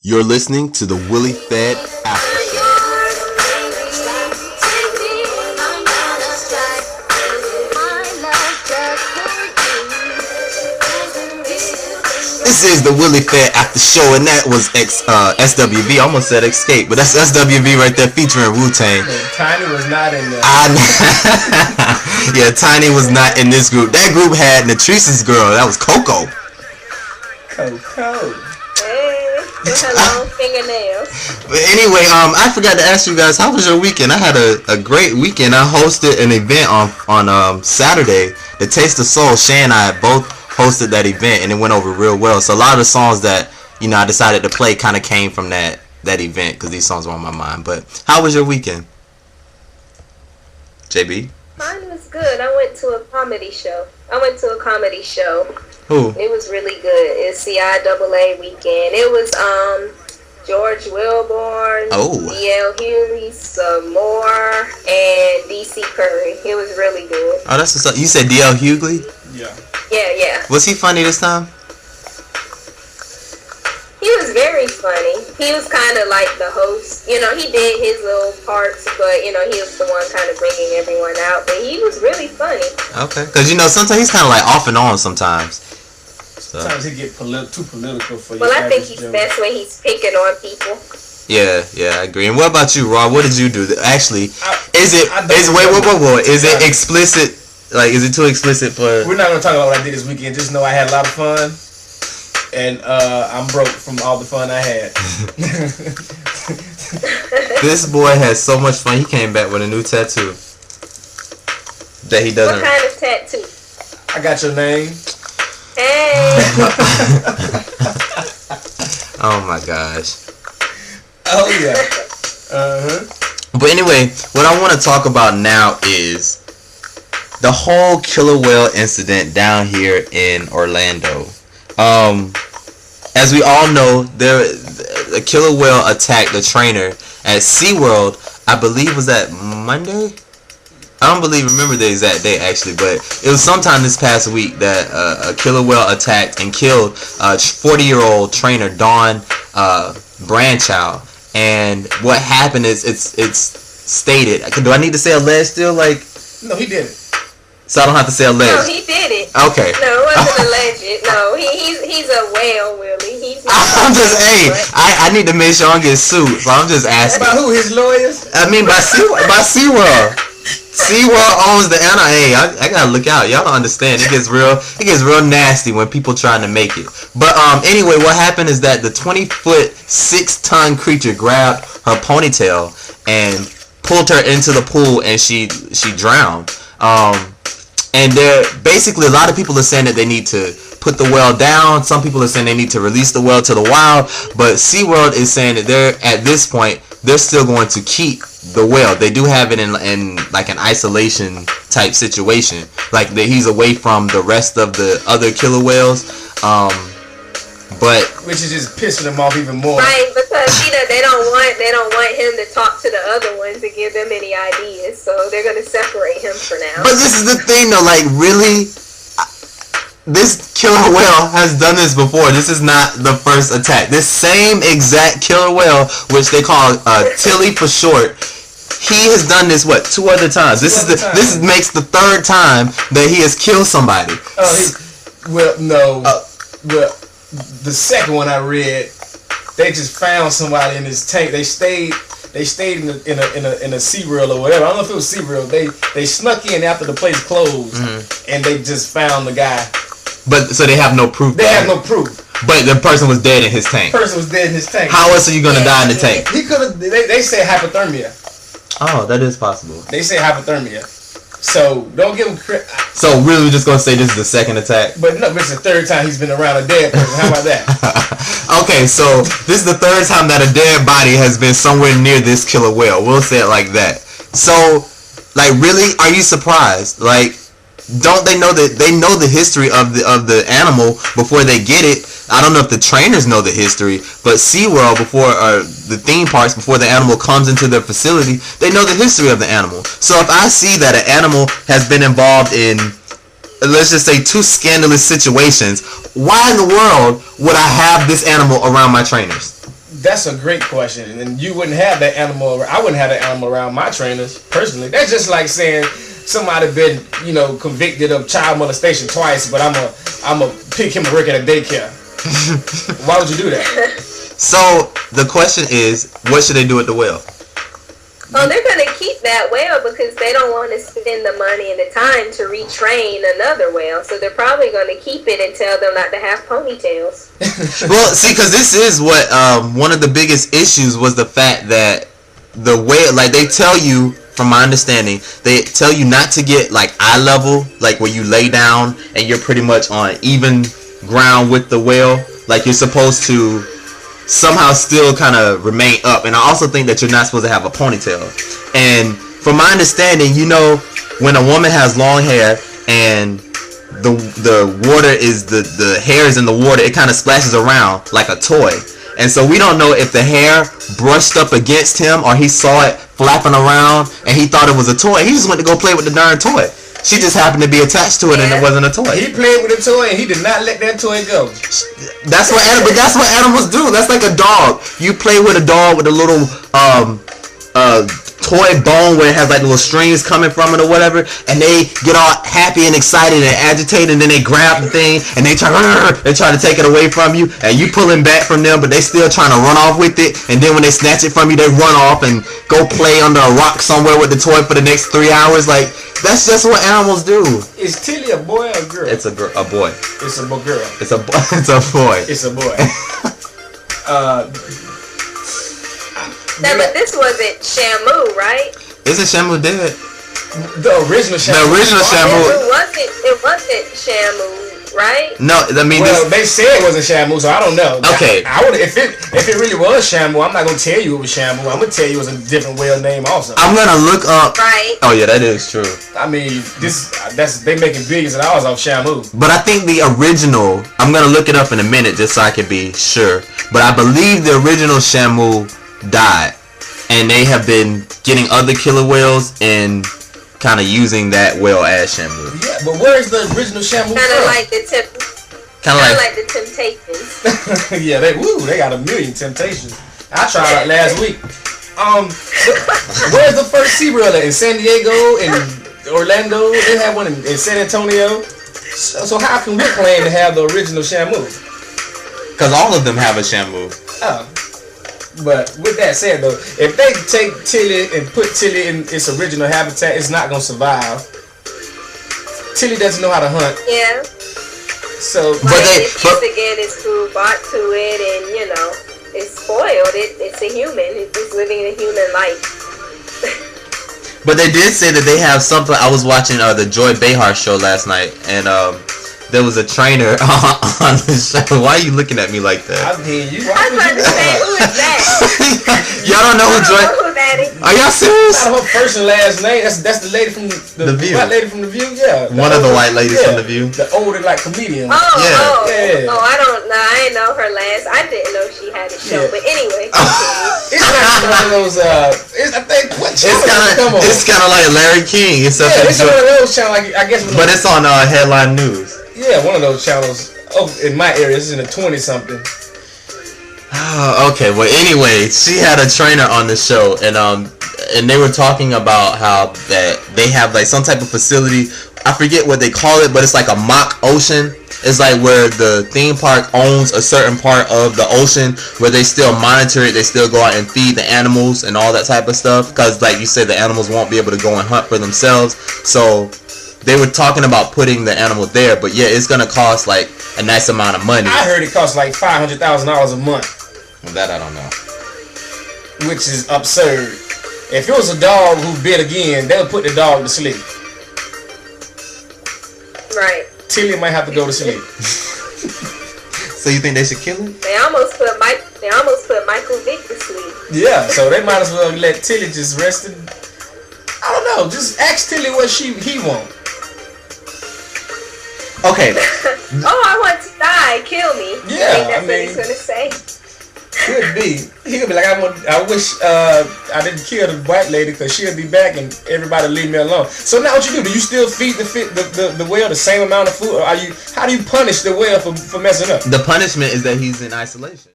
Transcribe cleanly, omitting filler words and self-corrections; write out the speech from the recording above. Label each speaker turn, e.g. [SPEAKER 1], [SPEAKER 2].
[SPEAKER 1] You're listening to the Willie Fed Aftershow. This is the Willie Fed Aftershow, and that was SWV. I almost said Escape, but that's SWV right there featuring Wu-Tang.
[SPEAKER 2] Tiny was not in there.
[SPEAKER 1] Yeah, Tiny was not in this group. That group had Natrice's girl. That was Coco.
[SPEAKER 2] Coco.
[SPEAKER 3] Hello, fingernails.
[SPEAKER 1] But anyway, I forgot to ask you guys, how was your weekend? I had a great weekend. I hosted an event on Saturday, the Taste of Soul. Shay and I both hosted that event, and it went over real well. So a lot of the songs that I decided to play kind of came from that event because these songs were on my mind. But how was your weekend, JB?
[SPEAKER 3] Mine was good. I went to a comedy show.
[SPEAKER 1] Who?
[SPEAKER 3] It was really good. It's CIAA weekend. It was George Wilborn, D.L. Hughley, some more, and D.C. Curry. It was really good.
[SPEAKER 1] Oh, that's what's up. You said D.L. Hughley?
[SPEAKER 2] Yeah.
[SPEAKER 3] Yeah.
[SPEAKER 1] Was he funny this time?
[SPEAKER 3] He was very funny. He was kind of like the host. He did his little parts, but, he was the one kind of bringing everyone out. But he was really funny.
[SPEAKER 1] Okay. Because, sometimes he's kind of like off and on sometimes. So.
[SPEAKER 2] Sometimes he get too political for you.
[SPEAKER 3] Well, I think that's when he's picking on people.
[SPEAKER 1] Yeah, I agree. And what about you, Rob? What did you do? Actually, is it explicit? Like, is it too explicit for?
[SPEAKER 2] We're not gonna talk about what I did this weekend. Just know I had a lot of fun, and I'm broke from all the fun I had.
[SPEAKER 1] This boy has so much fun. He came back with a new tattoo that he doesn't.
[SPEAKER 3] What kind of tattoo?
[SPEAKER 2] I got your name.
[SPEAKER 3] Hey.
[SPEAKER 1] Oh my gosh.
[SPEAKER 2] Oh yeah.
[SPEAKER 1] But anyway, what I want to talk about now is the whole killer whale incident down here in Orlando. As we all know, the killer whale attacked the trainer at SeaWorld. I believe was that Monday. I don't remember the exact date actually, but it was sometime this past week that a killer whale attacked and killed a 40-year-old trainer, Dawn Branchow. And what happened is it's stated. Do I need to say alleged still? Like,
[SPEAKER 2] no, he did it.
[SPEAKER 1] So I don't have to say alleged.
[SPEAKER 3] No, he did it.
[SPEAKER 1] Okay.
[SPEAKER 3] No, it wasn't alleged. No, he's a whale, Willie. He's not
[SPEAKER 1] I'm just I need to make sure I don't get sued, so I'm just asking.
[SPEAKER 2] By who? His lawyers?
[SPEAKER 1] I mean by SeaWorld. SeaWorld owns the animal. I gotta look out. Y'all don't understand. It gets real nasty when people trying to make it. But anyway, what happened is that the 20-foot, 6-ton creature grabbed her ponytail and pulled her into the pool, and she drowned. And there basically a lot of people are saying that they need to put the whale down. Some people are saying they need to release the whale to the wild. But SeaWorld is saying that at this point they're still going to keep the whale. They do have it in like an isolation type situation, like that he's away from the rest of the other killer whales. But
[SPEAKER 2] which is just pissing them off even more.
[SPEAKER 3] Right, because they don't want him to talk to the other ones to give them any ideas, so they're gonna separate him for now.
[SPEAKER 1] But this is the thing though, like really, this killer whale has done this before. This is not the first attack. This same exact killer whale, which they call Tilly for short, he has done this 2 other times. This makes the 3rd time that he has killed somebody.
[SPEAKER 2] The second one I read, they just found somebody in his tank. They stayed in a SeaWorld or whatever. I don't know if it was SeaWorld. They snuck in after the place closed, and they just found the guy.
[SPEAKER 1] But so they have no proof.
[SPEAKER 2] They have no proof.
[SPEAKER 1] But the person was dead in his tank.
[SPEAKER 2] How
[SPEAKER 1] else are you gonna die in the tank?
[SPEAKER 2] He could have. They say hypothermia.
[SPEAKER 1] Oh, that is possible.
[SPEAKER 2] They say hypothermia. So don't give him credit.
[SPEAKER 1] So really, we're just gonna say this is the 2nd attack.
[SPEAKER 2] But no, it's the 3rd time he's been around a dead person. How about that?
[SPEAKER 1] Okay, so this is the 3rd time that a dead body has been somewhere near this killer whale. We'll say it like that. So, like, really, are you surprised? Like, don't they know that they know the history of the animal before they get it? I don't know if the trainers know the history, but SeaWorld the theme parks before the animal comes into their facility, they know the history of the animal. So if I see that an animal has been involved in, let's just say, 2 scandalous situations, why in the world would I have this animal around my trainers?
[SPEAKER 2] That's a great question, and you wouldn't have that animal. I wouldn't have that animal around my trainers personally. That's just like saying somebody been, convicted of child molestation twice, but I'm a pick him to work at a daycare. Why would you do that?
[SPEAKER 1] So the question is, what should they do at the well?
[SPEAKER 3] Oh, they're going to keep that whale because they don't want to spend the money and the time to retrain another whale. So they're probably going to keep it and tell them not to have ponytails.
[SPEAKER 1] Well, see, because this is what one of the biggest issues was the fact that the whale, like they tell you, from my understanding, they tell you not to get like eye level, like where you lay down and you're pretty much on even ground with the whale. Like you're supposed to somehow still kind of remain up, and I also think that you're not supposed to have a ponytail. And from my understanding, when a woman has long hair and the water is the hair is in the water, it kind of splashes around like a toy. And so we don't know if the hair brushed up against him or he saw it flapping around and he thought it was a toy. He just went to go play with the darn toy. She just happened to be attached to it, and it wasn't a toy.
[SPEAKER 2] He played with the toy, and he did not let that toy go.
[SPEAKER 1] That's what animals do. That's like a dog. You play with a dog with a little toy bone where it has like little strings coming from it or whatever, and they get all happy and excited and agitated, and then they grab the thing and they try to take it away from you, and you pulling back from them, but they still trying to run off with it. And then when they snatch it from you, they run off and go play under a rock somewhere with the toy for the next 3 hours. Like, that's just what animals do.
[SPEAKER 2] Is Tilly a boy or a girl?
[SPEAKER 1] It's a boy.
[SPEAKER 2] It's a girl.
[SPEAKER 1] It's a boy.
[SPEAKER 2] It's a boy.
[SPEAKER 3] No, but this wasn't Shamu, right?
[SPEAKER 1] Isn't Shamu dead?
[SPEAKER 2] The original Shamu.
[SPEAKER 3] It wasn't Shamu, right?
[SPEAKER 1] No, I mean.
[SPEAKER 2] Well, they said it wasn't Shamu, so I don't know.
[SPEAKER 1] Okay.
[SPEAKER 2] I would if it really was Shamu, I'm not gonna tell you it was Shamu. I'm gonna tell you it was a different whale name also.
[SPEAKER 1] I'm gonna look up.
[SPEAKER 3] Right.
[SPEAKER 1] Oh yeah, that is true.
[SPEAKER 2] I mean, they making billions of dollars off Shamu.
[SPEAKER 1] But I think the original. I'm gonna look it up in a minute just so I can be sure. But I believe the original Shamu died, and they have been getting other killer whales and kind of using that whale as Shamu.
[SPEAKER 2] Yeah, but where is the original Shamu?
[SPEAKER 3] Kind of like the Temptations.
[SPEAKER 2] Yeah, they got a million temptations. I tried it last week. Where's the first SeaWorld at? In San Diego, in Orlando? They have one in San Antonio. So how can we claim to have the original Shamu?
[SPEAKER 1] Because all of them have a Shamu.
[SPEAKER 2] Oh. But with that said, though, if they take Tilly and put Tilly in its original habitat, it's not gonna survive. Tilly doesn't know how to hunt.
[SPEAKER 3] Yeah.
[SPEAKER 2] So,
[SPEAKER 3] it's to get its food brought to it, and it's spoiled. It's a human. It's living a human life.
[SPEAKER 1] But they did say that they have something. I was watching the Joy Behar show last night, and there was a trainer on the show. Why are you looking at me like that?
[SPEAKER 2] I mean, you.
[SPEAKER 3] I was about to say, who is that?
[SPEAKER 1] Y'all don't know who Joy? Are y'all serious?
[SPEAKER 2] Not her first and last name. That's the lady from the
[SPEAKER 1] View.
[SPEAKER 2] white lady from the View. Yeah.
[SPEAKER 1] One of the white ladies from the View.
[SPEAKER 2] The older comedian.
[SPEAKER 3] Oh,
[SPEAKER 1] Yeah.
[SPEAKER 3] I don't know. I didn't know her last. I didn't know she had a show.
[SPEAKER 2] Yeah.
[SPEAKER 3] But anyway,
[SPEAKER 2] It's not one of those. I think what channel?
[SPEAKER 1] It's kind of like Larry King.
[SPEAKER 2] It's one of those channels. Like I guess.
[SPEAKER 1] But it's on Headline News.
[SPEAKER 2] Yeah, one of those channels. Oh, in my area, it's in the 20-something.
[SPEAKER 1] Okay, well, anyway, she had a trainer on the show, and they were talking about how that they have like some type of facility. I forget what they call it, but it's like a mock ocean. It's like where the theme park owns a certain part of the ocean where they still monitor it. They still go out and feed the animals and all that type of stuff. Because like you said, the animals won't be able to go and hunt for themselves. So they were talking about putting the animal there. But yeah, it's going to cost like a nice amount of money.
[SPEAKER 2] I heard it costs like $500,000 a month.
[SPEAKER 1] Well, that I don't know.
[SPEAKER 2] Which is absurd. If it was a dog who bit again, they'll put the dog to sleep.
[SPEAKER 3] right.
[SPEAKER 2] Tilly might have to go to sleep.
[SPEAKER 1] So you think they should kill him?
[SPEAKER 3] They almost put Michael Vick to sleep.
[SPEAKER 2] Yeah, so they might as well let Tilly just rest in. I don't know. Just ask Tilly what he want.
[SPEAKER 1] Okay.
[SPEAKER 3] Oh, I want to die. Kill me.
[SPEAKER 2] Yeah,
[SPEAKER 3] I think that's what he's gonna say.
[SPEAKER 2] Could be. He'll be like, I wish I didn't kill the white lady because she'll be back and everybody leave me alone. So now what you do? Do you still feed the whale the same amount of food, or how do you punish the whale for messing up?
[SPEAKER 1] The punishment is that he's in isolation.